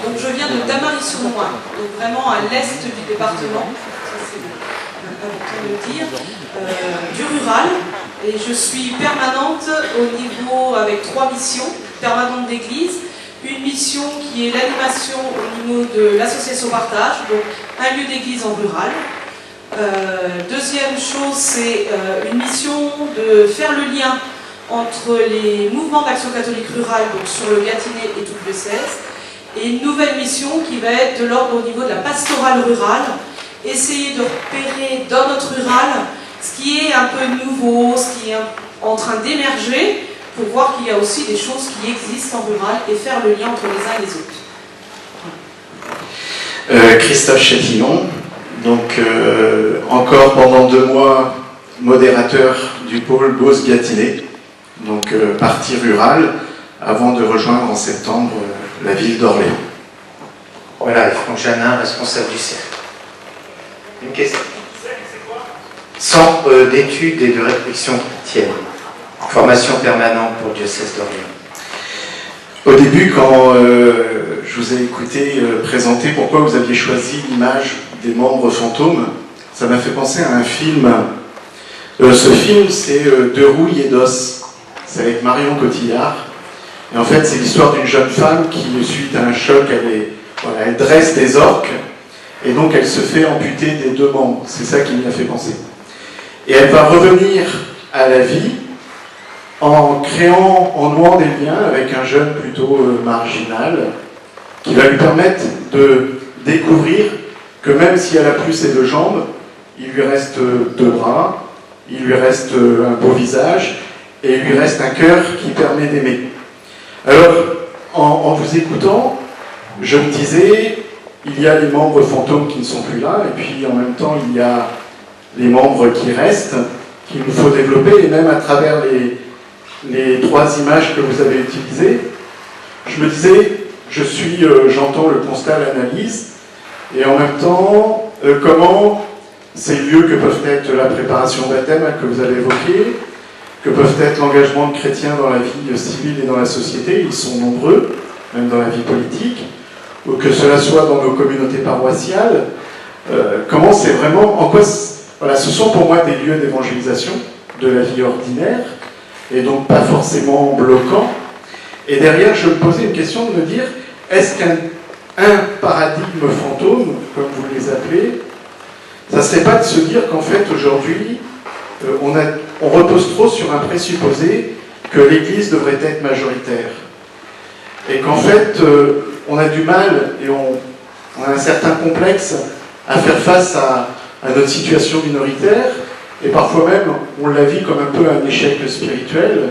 Donc je viens de Damary-sur-Loing, donc vraiment à l'est du département, ça c'est important de le dire, du rural. Et je suis permanente au niveau, avec 3 missions, permanente d'église. Une mission qui est l'animation au niveau de l'association Partage, donc un lieu d'église en rural. Deuxième chose, c'est une mission de faire le lien entre les mouvements d'action catholique rurale, donc sur le Gâtinais et tout le diocèse, et une nouvelle mission qui va être de l'ordre au niveau de la pastorale rurale, essayer de repérer dans notre rural ce qui est un peu nouveau, ce qui est en train d'émerger, pour voir qu'il y a aussi des choses qui existent en rural et faire le lien entre les uns et les autres. Christophe Chatillon, donc encore pendant 2 mois modérateur du pôle Beauce-Gâtinais, donc partie rurale, avant de rejoindre en septembre la ville d'Orléans. Voilà, Franck Janin, responsable du cercle. Une question. Centre d'études et de réflexion chrétienne. Formation permanente pour le diocèse d'Orléans. Au début, quand je vous ai écouté présenter pourquoi vous aviez choisi l'image des membres fantômes, ça m'a fait penser à un film. Ce film, c'est De rouille et d'os. C'est avec Marion Cotillard. Et en fait, c'est l'histoire d'une jeune femme qui, suite à un choc, elle dresse des orques. Et donc, elle se fait amputer des 2 membres. C'est ça qui m'y a fait penser. Et elle va revenir à la vie en nouant des liens avec un jeune plutôt marginal, qui va lui permettre de découvrir que même si elle a plus ses 2 jambes, il lui reste 2 bras, il lui reste un beau visage, et il lui reste un cœur qui permet d'aimer. Alors, en vous écoutant, je me disais, il y a les membres fantômes qui ne sont plus là, et puis en même temps, il y a les membres qui restent, qu'il nous faut développer, et même à travers les 3 images que vous avez utilisées, je me disais, j'entends le constat, l'analyse, et en même temps, comment ces lieux que peuvent être la préparation baptême que vous avez évoqué, que peuvent être l'engagement de chrétiens dans la vie civile et dans la société, ils sont nombreux, même dans la vie politique, ou que cela soit dans nos communautés paroissiales, comment c'est vraiment, en quoi, voilà, ce sont pour moi des lieux d'évangélisation de la vie ordinaire, et donc pas forcément bloquants. Et derrière, je me posais une question de me dire, est-ce qu'un paradigme fantôme, comme vous les appelez, ça ne serait pas de se dire qu'en fait, aujourd'hui, on repose trop sur un présupposé que l'Église devrait être majoritaire. Et qu'en fait, on a du mal, et on a un certain complexe à faire face à notre situation minoritaire, et parfois même, on la vit comme un peu un échec spirituel,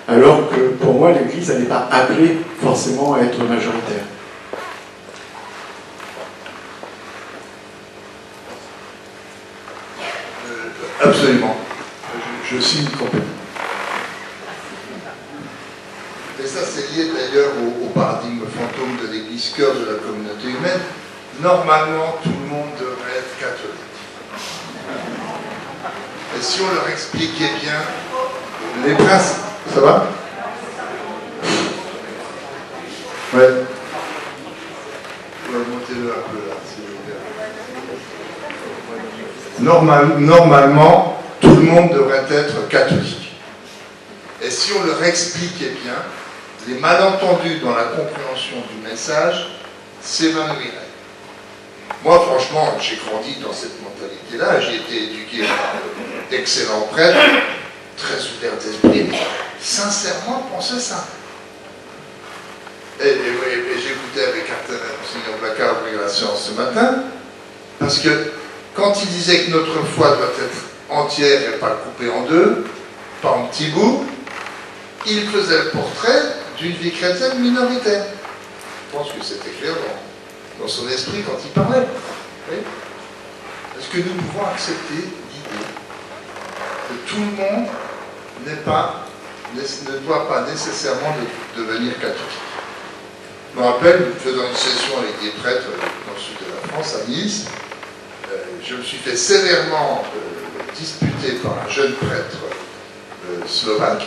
alors que pour moi, l'Église, elle n'est pas appelée forcément à être majoritaire. Absolument. Je signe complètement. Et ça, c'est lié d'ailleurs au paradigme fantôme de l'Église, cœur de la communauté humaine. Normalement, tout le monde devrait être catholique. Et si on leur expliquait bien les principes... Ça va? Ouais. On va monter le un peu là, s'il vous plaît. Normalement, tout le monde devrait être catholique. Et si on leur expliquait bien, les malentendus dans la compréhension du message s'évanouiraient. Moi, franchement, j'ai grandi dans cette mentalité-là. J'ai été éduqué par d'excellents prêtres, très ouverts d'esprit, mais sincèrement pensaient ça. Et j'écoutais avec intérêt Monseigneur Blacard ouvrir la séance ce matin, parce que quand il disait que notre foi doit être entière et pas coupée en 2, pas en petits bouts, il faisait le portrait d'une vie chrétienne minoritaire. Je pense que c'était clair dans son esprit quand il parlait. Oui. Est-ce que nous pouvons accepter l'idée que tout le monde ne doit pas nécessairement devenir catholique? Je me rappelle, faisant une session avec des prêtres dans le sud de la France, à Nice, je me suis fait sévèrement disputer par un jeune prêtre slovaque,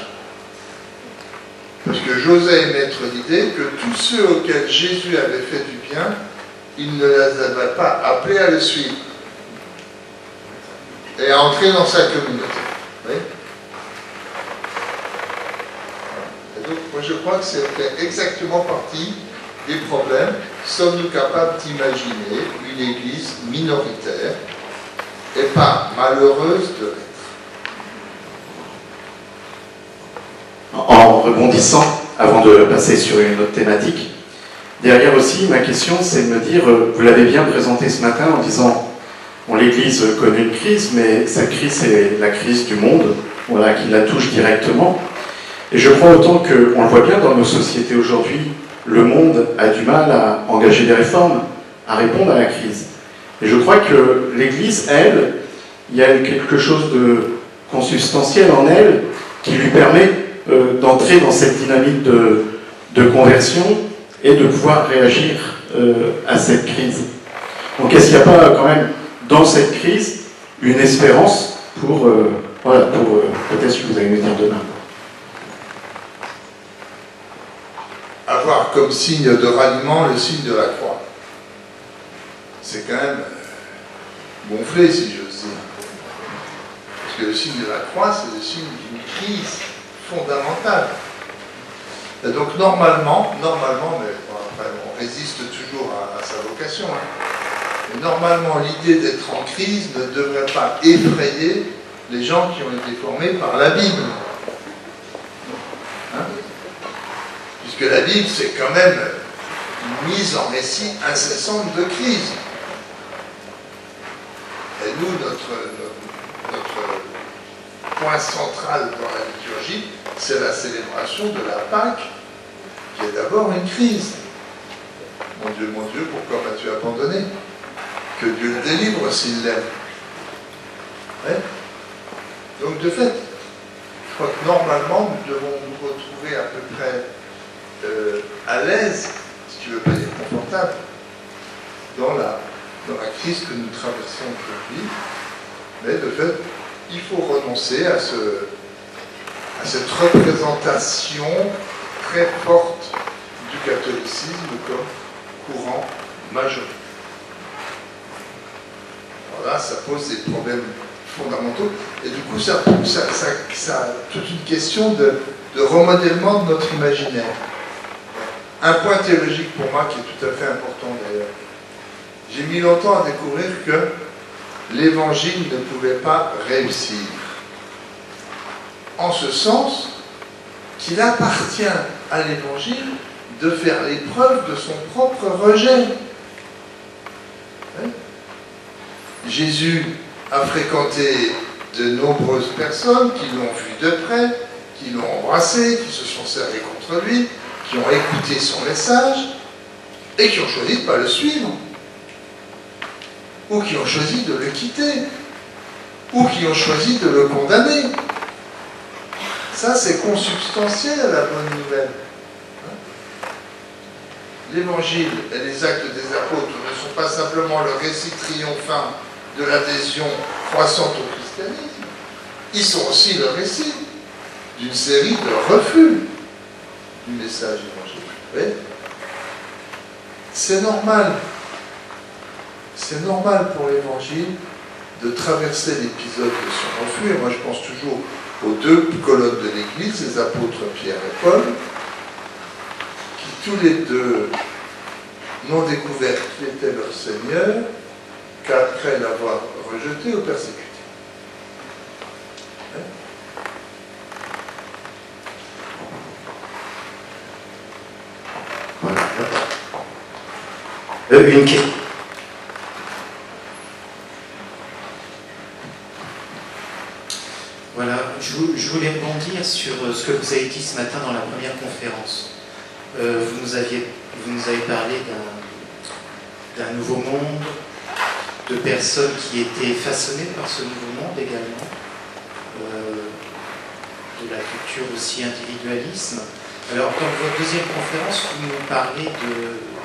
puisque j'osais émettre l'idée que tous ceux auxquels Jésus avait fait du bien, il ne les avait pas appelés à le suivre et à entrer dans sa communauté. Oui. Et donc, moi je crois que c'était exactement partie des problèmes. Sommes-nous capables d'imaginer une église minoritaire et pas malheureuse de l'être? En rebondissant, avant de passer sur une autre thématique, derrière aussi, ma question, c'est de me dire, vous l'avez bien présenté ce matin en disant, bon, l'Église connaît une crise, mais cette crise, c'est la crise du monde, voilà, qui la touche directement. Et je crois autant qu'on le voit bien dans nos sociétés aujourd'hui, le monde a du mal à engager des réformes, à répondre à la crise. Et je crois que l'Église, elle, il y a quelque chose de consubstantiel en elle qui lui permet d'entrer dans cette dynamique de conversion et de pouvoir réagir à cette crise. Donc est-ce qu'il n'y a pas quand même dans cette crise une espérance pour peut-être ce que vous allez nous dire demain? Avoir comme signe de ralliement le signe de la croix. C'est quand même gonflé, si j'ose dire. Parce que le signe de la croix, c'est le signe d'une crise fondamentale. Et donc normalement, mais bon, après, on résiste toujours à sa vocation, hein. Mais normalement, l'idée d'être en crise ne devrait pas effrayer les gens qui ont été formés par la Bible. Hein? Puisque la Bible, c'est quand même une mise en récit incessante de crise. Et nous, notre point central dans la liturgie, c'est la célébration de la Pâque, qui est d'abord une crise. Mon Dieu, pourquoi m'as-tu abandonné? Que Dieu le délivre s'il l'aime. Ouais. Donc de fait, je crois que normalement, nous devons nous retrouver à peu près à l'aise, si tu veux pas dire confortable, dans la crise que nous traversons aujourd'hui. Mais de fait, il faut renoncer à cette représentation très forte du catholicisme comme courant majoritaire. Alors là, ça pose des problèmes fondamentaux, et du coup, ça a toute une question de remodèlement de notre imaginaire. Un point théologique pour moi qui est tout à fait important d'ailleurs. J'ai mis longtemps à découvrir que l'Évangile ne pouvait pas réussir. En ce sens qu'il appartient à l'Évangile de faire l'épreuve de son propre rejet. Jésus a fréquenté de nombreuses personnes qui l'ont vu de près, qui l'ont embrassé, qui se sont serrés contre lui, qui ont écouté son message et qui ont choisi de ne pas le suivre, ou qui ont choisi de le quitter, ou qui ont choisi de le condamner. Ça, c'est consubstantiel à la bonne nouvelle. L'Évangile et les actes des apôtres ne sont pas simplement le récit triomphant de l'adhésion croissante au christianisme, ils sont aussi le récit d'une série de refus du message évangélique. C'est normal. C'est normal pour l'Évangile de traverser l'épisode de son refus, et moi je pense toujours aux deux colonnes de l'Église, les apôtres Pierre et Paul, qui tous les deux n'ont découvert qui était leur Seigneur qu'après l'avoir rejeté ou persécuté. Une question. Voilà, je voulais rebondir sur ce que vous avez dit ce matin dans la première conférence. Vous nous avez parlé d'un nouveau monde, de personnes qui étaient façonnées par ce nouveau monde également, de la culture aussi individualisme. Alors, dans votre deuxième conférence, vous nous parlez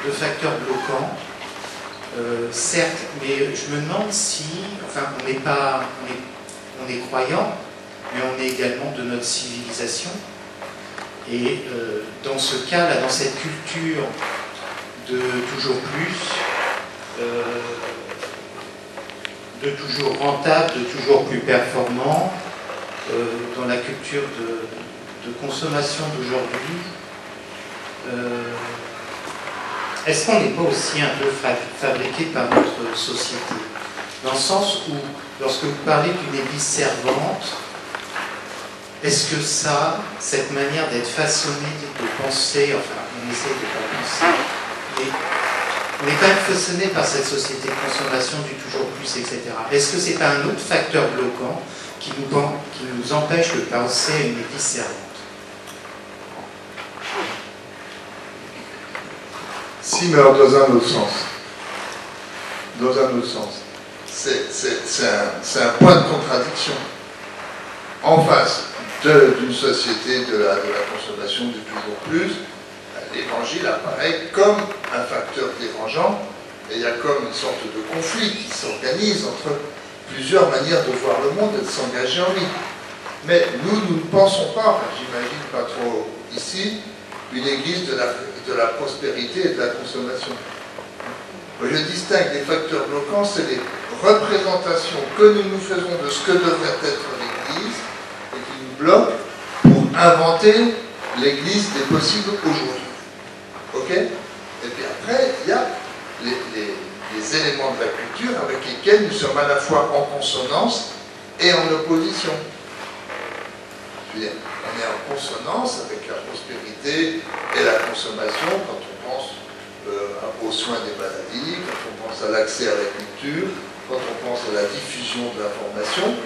de facteurs bloquants, certes, mais je me demande si, enfin, on est croyant, mais on est également de notre civilisation. Et dans ce cas-là, dans cette culture de toujours plus, de toujours rentable, de toujours plus performant, dans la culture de consommation d'aujourd'hui, est-ce qu'on n'est pas aussi un peu fabriqué par notre société? Dans le sens où, lorsque vous parlez d'une église servante, est-ce que ça, cette manière d'être façonné, de penser, enfin, on essaie de pas penser, mais on est quand même façonné par cette société de consommation du toujours plus, etc. Est-ce que c'est pas un autre facteur bloquant qui nous empêche de penser à une église servante? Si, mais dans un autre sens. Dans un autre sens. C'est un point de contradiction. En face d'une société de la consommation du toujours plus, l'évangile apparaît comme un facteur dérangeant, et il y a comme une sorte de conflit qui s'organise entre plusieurs manières de voir le monde et de s'engager en lui. Mais nous ne pensons pas, j'imagine pas trop ici, une église de la prospérité et de la consommation. Je distingue les facteurs bloquants, c'est les représentations que nous faisons de ce que devrait être l'Église et qui nous bloquent pour inventer l'Église des possibles aujourd'hui. Ok? Et puis après, il y a les éléments de la culture avec lesquels nous sommes à la fois en consonance et en opposition. Je veux dire, on est en consonance avec la prospérité et la consommation quand on pense aux soins des maladies, quand on pense à l'accès à la culture, quand on pense à la diffusion de l'information.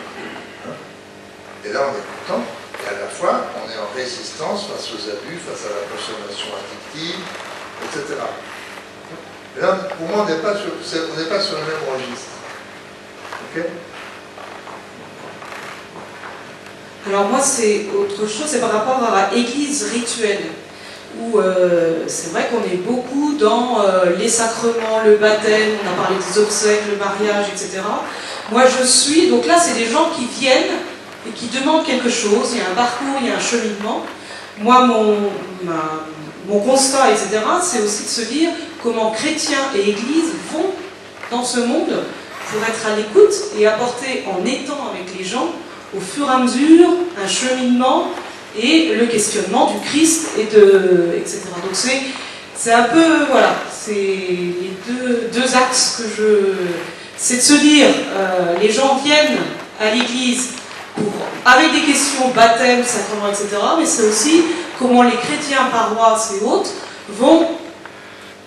Et là, on est content. Et à la fois, on est en résistance face aux abus, face à la consommation addictive, etc. Et là, pour moi, on n'est pas sur le même registre. Ok? Alors moi, c'est autre chose, c'est par rapport à l'église rituelle, où c'est vrai qu'on est beaucoup dans les sacrements, le baptême, on a parlé des obsèques, le mariage, etc. Moi, donc là, c'est des gens qui viennent et qui demandent quelque chose, il y a un parcours, il y a un cheminement. Moi, mon constat, etc., c'est aussi de se dire comment chrétiens et églises vont dans ce monde pour être à l'écoute et apporter, en étant avec les gens, au fur et à mesure, un cheminement et le questionnement du Christ, etc. Donc c'est un peu, voilà, c'est les deux axes c'est de se dire, les gens viennent à l'église avec des questions, baptême, sacrement, etc. Mais c'est aussi comment les chrétiens, paroisses et autres vont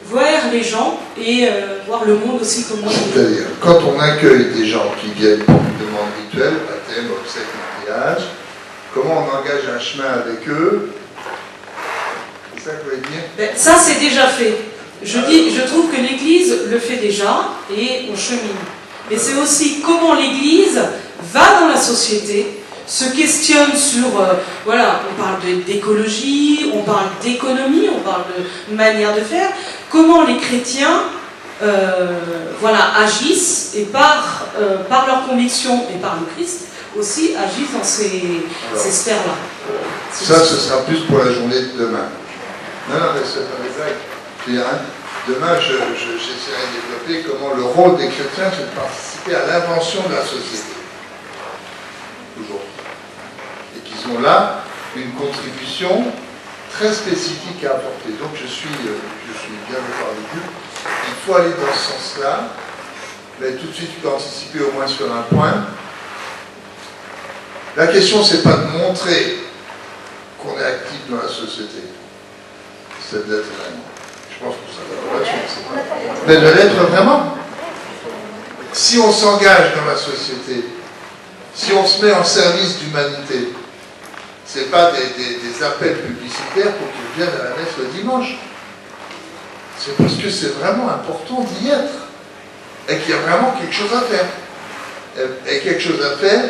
voir les gens et voir le monde aussi comme c'est-à-dire, quand on accueille des gens qui viennent pour une demande rituelle, baptême, obsèque, mariage, comment on engage un chemin avec eux? C'est ça que vous voulez dire? Ça, c'est déjà fait. Je trouve que l'Église le fait déjà et on chemine. Mais c'est aussi comment l'Église va dans la société, se questionne sur, voilà, on parle d'écologie, on parle d'économie, on parle de manière de faire, comment les chrétiens voilà, agissent et par leur conviction et par le Christ aussi agissent dans ces sphères-là. Ça, ce sera plus pour la journée de demain. Non, mais c'est pas exact. Demain, j'essaierai de développer comment le rôle des chrétiens, c'est de participer à l'invention de la société. Aujourd'hui. Et qu'ils ont là une contribution très spécifique à apporter. Donc je suis bien d'accord avec vous. Il faut aller dans ce sens-là, mais tout de suite je peux anticiper au moins sur un point. La question, c'est pas de montrer qu'on est actif dans la société, c'est d'être vraiment. Je pense que ça va là-dessus, mais de l'être vraiment. Si on s'engage dans la société, si on se met en service d'humanité, ce n'est pas des appels publicitaires pour qu'ils viennent à la messe le dimanche. C'est parce que c'est vraiment important d'y être. Et qu'il y a vraiment quelque chose à faire. Et quelque chose à faire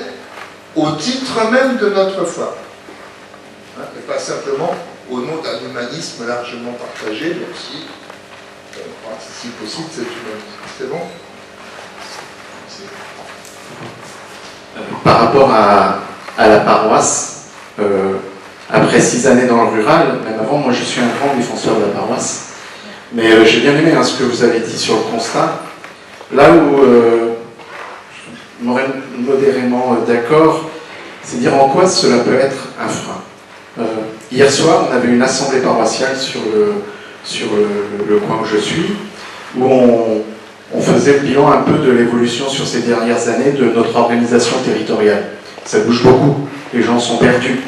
au titre même de notre foi. Hein, et pas simplement au nom d'un humanisme largement partagé, mais aussi on participe aussi de cet humanisme. C'est bon? Par rapport à la paroisse, après 6 années dans le rural, même avant, moi je suis un grand défenseur de la paroisse. Mais j'ai bien aimé ce que vous avez dit sur le constat. Là où je m'aurais modérément d'accord, c'est dire en quoi cela peut être un frein. Hier soir, on avait une assemblée paroissiale sur le coin où je suis, où on faisait le bilan un peu de l'évolution sur ces dernières années de notre organisation territoriale. Ça bouge beaucoup, les gens sont perdus.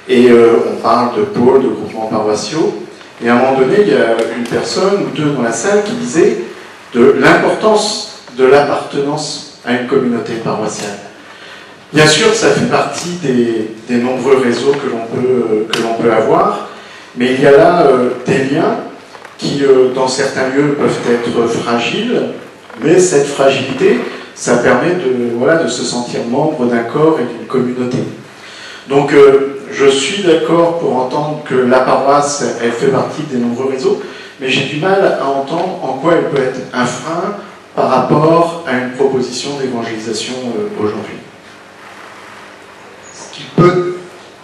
Et on parle de pôles, de groupements paroissiaux. Et à un moment donné, il y a une personne ou deux dans la salle qui disait de l'importance de l'appartenance à une communauté paroissiale. Bien sûr, ça fait partie des nombreux réseaux que l'on peut avoir, mais il y a là des liens qui, dans certains lieux, peuvent être fragiles, mais cette fragilité, ça permet de se sentir membre d'un corps et d'une communauté. Donc, je suis d'accord pour entendre que la paroisse, elle fait partie des nombreux réseaux, mais j'ai du mal à entendre en quoi elle peut être un frein par rapport à une proposition d'évangélisation aujourd'hui.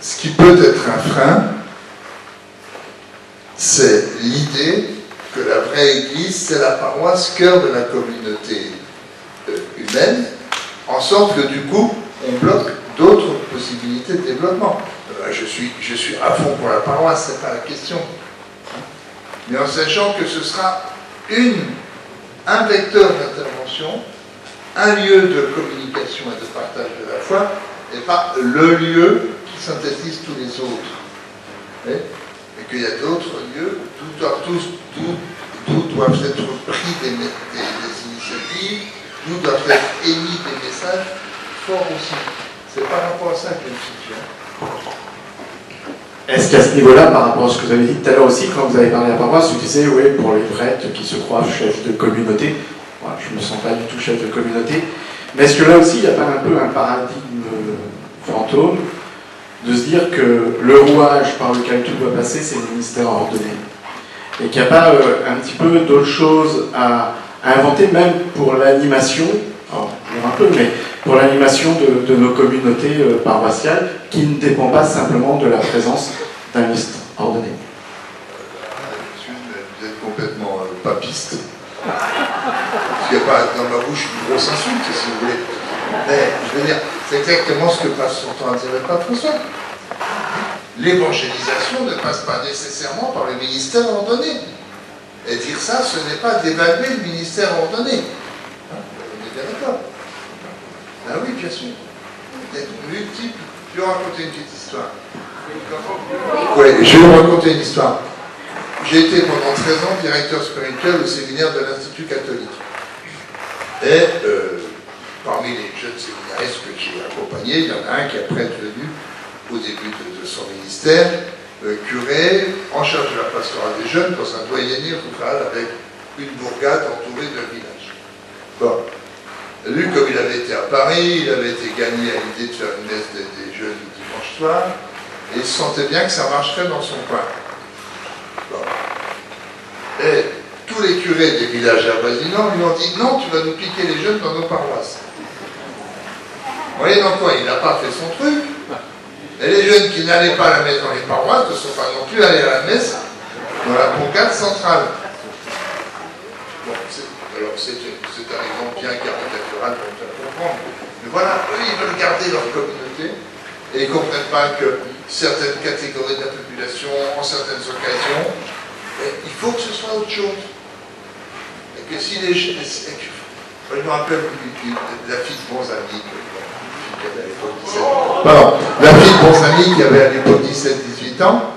Ce qui peut être un frein, c'est l'idée que la vraie Église, c'est la paroisse, cœur de la communauté humaine, en sorte que du coup, on bloque d'autres possibilités de développement. Je suis à fond pour la paroisse, c'est pas la question. Mais en sachant que ce sera un vecteur d'intervention, un lieu de communication et de partage de la foi, et pas le lieu qui synthétise tous les autres. Et qu'il y a d'autres lieux d'où doivent être pris des initiatives, d'où doivent être émis des messages forts aussi. C'est par rapport à ça que je me situe. Est-ce qu'à ce niveau-là, par rapport à ce que vous avez dit tout à l'heure aussi, quand vous avez parlé de la paroisse, vous disiez, oui, pour les prêtres qui se croient chefs de communauté, moi, je ne me sens pas du tout chef de communauté, mais est-ce que là aussi, il n'y a pas un peu un paradigme fantôme de se dire que le rouage par lequel tout doit passer, c'est le ministère ordonné, et qu'il n'y a pas un petit peu d'autres choses à inventer, même pour l'animation, alors, un peu, mais pour l'animation de nos communautés paroissiales, qui ne dépend pas simplement de la présence d'un ministre ordonné. Vous êtes complètement papiste. Il n'y a pas dans ma bouche une grosse insulte, si vous voulez. Mais je veux dire, c'est exactement ce que passe son temps à dire le pape François. L'évangélisation ne passe pas nécessairement par le ministère ordonné. Et dire ça, ce n'est pas d'évaluer le ministère ordonné. On est bien d'accord. Ah oui, bien sûr. D'être multiple. Je vais vous raconter une petite histoire. Oui, je vais vous raconter une histoire. J'ai été pendant 13 ans directeur spirituel au séminaire de l'Institut catholique. Et parmi les jeunes séminaristes que j'ai accompagnés, il y en a un qui est après devenu, au début de son ministère, curé en charge de la pastorale des jeunes dans un doyenné rural avec une bourgade entourée d'un village. Bon. Lui, comme il avait été à Paris, il avait été gagné à l'idée de faire une messe des jeunes le dimanche soir, et il sentait bien que ça marcherait dans son coin. Bon. Et tous les curés des villages avoisinants lui ont dit « Non, tu vas nous piquer les jeunes dans nos paroisses. » Vous voyez dans quoi il n'a pas fait son truc. Et les jeunes qui n'allaient pas à la messe dans les paroisses ne sont pas non plus allés à la messe dans la bourgade centrale. Bon, alors c'est un exemple bien caricatural pour faire comprendre. Mais voilà, eux, ils veulent garder leur communauté et ils ne comprennent pas que certaines catégories de la population, en certaines occasions, il faut que ce soit autre chose. Et que si les jeunes... Je me rappelle la fille de bons amis qui avait à l'époque 17 ans. Pardon, la fille de bons amis qui avait à l'époque 17-18 ans.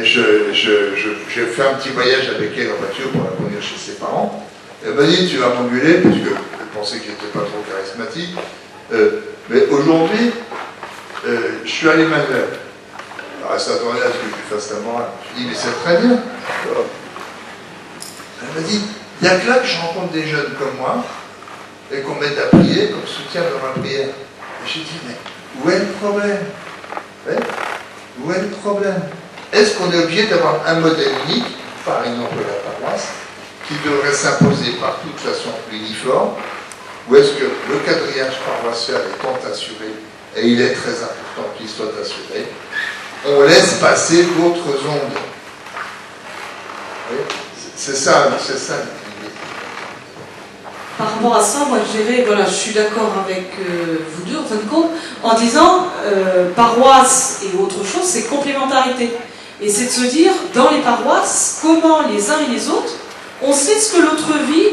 J'ai fait un petit voyage avec elle en voiture pour la conduire chez ses parents. Elle m'a dit, tu vas m'engueuler, parce qu'elle pensait que j'étais pas trop charismatique. Mais aujourd'hui, je suis à l'Emmanuel. Alors elle s'attendait à ce que je lui fasse la morale. Je dis, mais c'est très bien. Elle m'a dit, il n'y a que là que je rencontre des jeunes comme moi, et qu'on m'aide à prier, qu'on me soutient dans ma prière. Et j'ai dit, mais où est le problème? Où est le problème? Est-ce qu'on est obligé d'avoir un modèle unique, par exemple la paroisse, qui devrait s'imposer partout de façon uniforme, ou est-ce que le quadrillage paroissial étant assuré, et il est très important qu'il soit assuré, on laisse passer d'autres ondes. C'est ça l'idée. Par rapport à ça, moi je dirais, voilà, je suis d'accord avec vous deux en fin de compte, en disant paroisse et autre chose, c'est complémentarité. Et c'est de se dire, dans les paroisses, comment les uns et les autres, on sait ce que l'autre vit,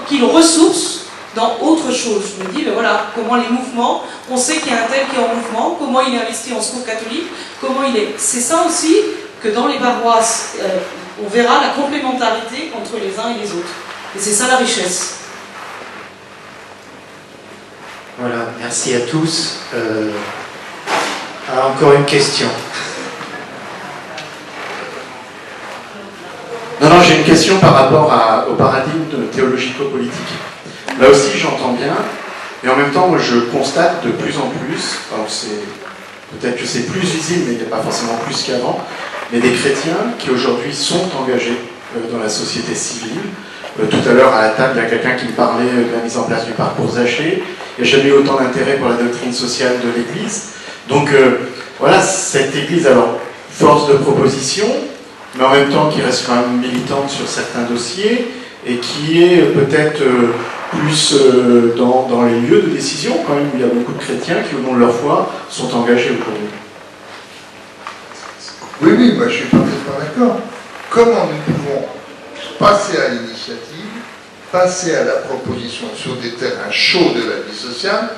qu'il ressource dans autre chose. Je me dis, ben voilà, comment les mouvements, on sait qu'il y a un tel qui est en mouvement, comment il est investi en secours catholique, comment il est. C'est ça aussi que dans les paroisses, on verra la complémentarité entre les uns et les autres. Et c'est ça la richesse. Voilà, merci à tous. Encore une question. Non, j'ai une question par rapport au paradigme théologico-politique. Là aussi, j'entends bien, et en même temps, moi, je constate de plus en plus, alors peut-être que c'est plus visible, mais il n'y a pas forcément plus qu'avant, mais des chrétiens qui aujourd'hui sont engagés dans la société civile. Tout à l'heure, à la table, il y a quelqu'un qui me parlait de la mise en place du parcours Zaché. Il n'y a jamais eu autant d'intérêt pour la doctrine sociale de l'Église. Donc, voilà, cette Église, alors, force de proposition, mais en même temps qui reste quand même militante sur certains dossiers, et qui est peut-être plus dans les lieux de décision, quand même, où il y a beaucoup de chrétiens qui, au nom de leur foi, sont engagés aujourd'hui. Oui, moi je suis parfaitement d'accord. Comment nous pouvons passer à l'initiative, passer à la proposition sur des terrains chauds de la vie sociale,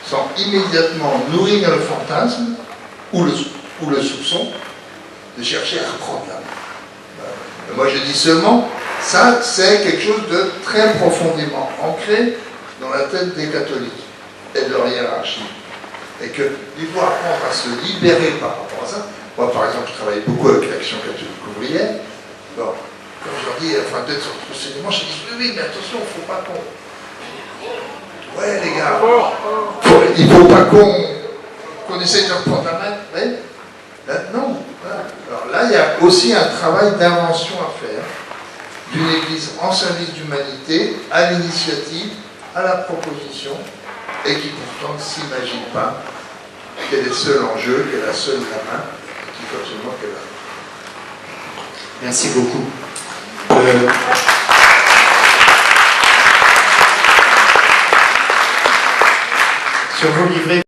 sans immédiatement nourrir le fantasme ou le soupçon de chercher à reprendre la main. Moi je dis seulement, ça c'est quelque chose de très profondément ancré dans la tête des catholiques et de leur hiérarchie. Et qu'il faut apprendre à se libérer par rapport à ça. Moi par exemple, je travaille beaucoup avec l'Action catholique ouvrière. Bon, quand je leur dis, enfin peut-être sur le renseignement, je dis oui, mais attention, il ne faut pas qu'on... Ouais les gars, il ne faut pas qu'on essaye de reprendre la main. Ouais. Là, non. Voilà. Alors là, il y a aussi un travail d'invention à faire d'une Église en service d'humanité, à l'initiative, à la proposition, et qui pourtant ne s'imagine pas qu'elle est seule en jeu, qu'elle a seule la main, qu'il faut absolument qu'elle a. Merci beaucoup. Sur vos livrets.